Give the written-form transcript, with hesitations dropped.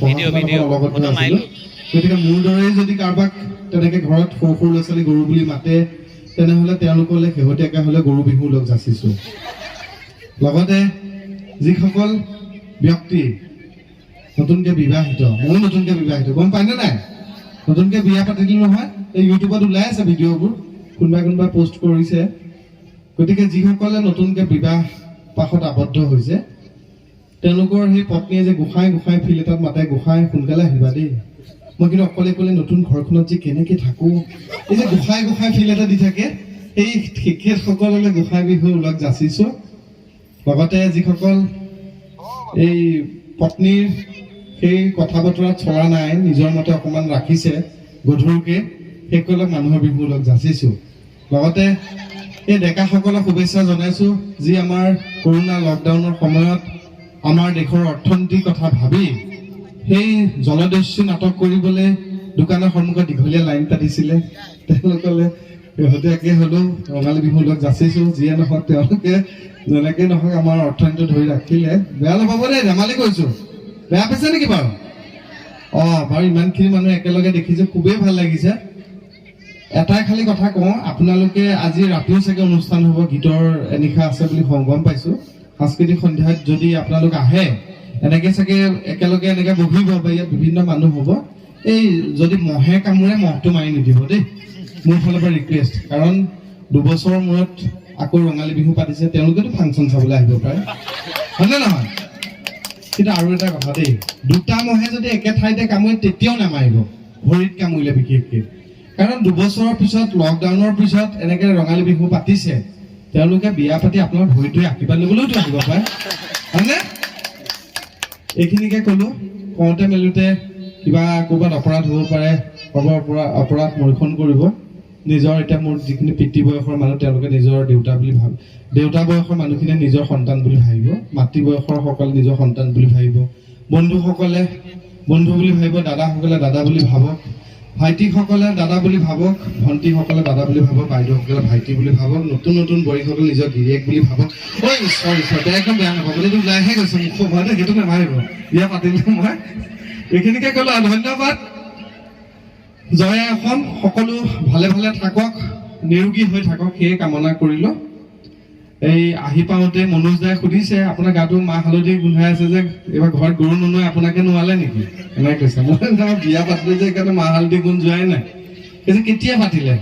অলগত আছিলো গতিকে মোৰ দৰে যদি কাৰোবাক তেনেকে ঘৰত সৰু সৰু ল'ৰা ছোৱালী গৰু বুলি মাতে তেনেহ'লে তেওঁলোকলৈ শেহতীয়াকৈ হ'লে গৰু বিহু লগ যাচিছো লগতে যিসকল ব্যক্তি নতুনকৈ বিবাহিত ময়ো নতুনকৈ বিবাহিত গম পায়নে নাই নতুনকৈ বিয়া পাতিলো নহয় এই ইউটিউবত ওলাই আছে ভিডিঅ'বোৰ কোনোবাই পোষ্ট কৰিছে গতিকে যিসকলে নতুনকৈ বিবাহ পাশত আবদ্ধ হৈছে তেওঁলোকৰ সেই পত্নীয়ে যে গোসাঁই ফিল এটাত মাতে গোসাঁই সোনকালে আহিবা দেই মই কিন্তু অকলে নতুন ঘৰখনত যে কেনেকৈ থাকোঁ এই যে গোসাঁই ফিল এটা দি থাকে সেই তেখেতসকললৈ গোসাঁই বিহু লগ যাচিছোঁ লগতে যিসকল এই পত্নীৰ সেই কথা বতৰাত চলা নাই নিজৰ মতে অকণমান ৰাখিছে গধুৰকৈ সেইসকলক মানুহৰ বিহু লগ যাচিছোঁ লগতে এই ডেকাসকলক শুভেচ্ছা জনাইছোঁ যি আমাৰ কৰোণা লকডাউনৰ সময়ত আমাৰ দেশৰ অৰ্থনীতিৰ কথা ভাবি সেই জলদস্যু নাটক কৰিবলৈ দোকানৰ সন্মুখত দীঘলীয়া লাইন পাতিছিলে তেওঁলোকলৈ শেহতীয়াকৈ হ'লেও ৰঙালী বিহু লগ যাচিছোঁ যিয়ে নহওক তেওঁলোকে যেনেকৈ নহওক আমাৰ অৰ্থনীতি ধৰি ৰাখিলে বেয়া নাপাব দেই ধেমালি কৈছোঁ বেয়া পাইছে নেকি বাৰু বাৰু ইমানখিনি মানুহ একেলগে দেখিছোঁ খুবেই ভাল লাগিছে এটাই খালি কথা কওঁ আপোনালোকে আজি ৰাতিও চাগে অনুষ্ঠান হ'ব গীতৰ এনিশা আছে বুলি গম পাইছোঁ সাংস্কৃতিক সন্ধ্যাত যদি আপোনালোক আহে এনেকৈ চাগে একেলগে এনেকৈ বহিব বা ইয়াত বিভিন্ন মানুহ হ'ব এই যদি মহে কামোৰে মহটো মাৰি নিদিব দেই মোৰ ফালৰ পৰা ৰিকুৱেষ্ট কাৰণ 2 বছৰৰ মূৰত আকৌ ৰঙালী বিহু পাতিছে তেওঁলোকেতো ফাংচন চাবলৈ আহিব পাৰে হয়নে নহয় কিন্তু আৰু এটা কথা দেই 2টা মহে যদি একে ঠাইতে কামুৰে তেতিয়াও নামাৰিব ভৰিত কামুৰিলে বিশেষকৈ কাৰণ 2 বছৰৰ পিছত লকডাউনৰ পিছত এনেকৈ ৰঙালী বিহু পাতিছে তেওঁলোকে বিয়া পাতি আপোনাৰ ভৰিটোৱে আশীৰ্বাদ ল'বলৈওতো আহিব পাৰে হয়নে এইখিনিকে ক'লো কওঁতে মেলোতে কিবা ক'ৰবাত অপৰাধ হ'ব পাৰে অপৰাধ মৰীক্ষণ কৰিব নিজৰ এতিয়া মোৰ যিখিনি পিতৃ বয়সৰ মানুহ তেওঁলোকে নিজৰ দেউতা বুলি ভাবে দেউতা বয়সৰ মানুহখিনিয়ে নিজৰ সন্তান বুলি ভাবিব মাতৃ বয়সৰ সকলে নিজৰ সন্তান বুলি ভাবিব বন্ধুসকলে বন্ধু বুলি ভাবিব দাদাসকলে দাদা বুলি ভাবক ভাইটিসকলে দাদা বুলি ভাবক ভণ্টিসকলে দাদা বুলি ভাবক বাইদেউসকলে ভাইটি বুলি ভাবক নতুন বোৱাৰীসকলে নিজৰ গিৰিয়েক বুলি ভাবক চৰি একদম বেয়া নাপাব এইটো ওলাইহে গৈছে মুখৰ পৰা সেইটো নামাৰিব বিয়া পাতিলো মই এইখিনিকে ক'লো ধন্যবাদ জয় অসম সকলো ভালে থাকক নিৰোগী হৈ থাকক সেয়ে কামনা কৰিলোঁ এই আহি পাওঁতে মনোজ দাই সুধিছে আপোনাৰ গাটো মাহ হালধি গোন্ধাই আছে যে এইবাৰ ঘৰত গৰু নুনুৱাই আপোনাকে নোৱালে নেকি এনেকৈ কৈছে মই বিয়া পাতিলে যে সেইকাৰণে মাহ হালধি গোন্ধ যোৱাই নাই কেতিয়া পাতিলে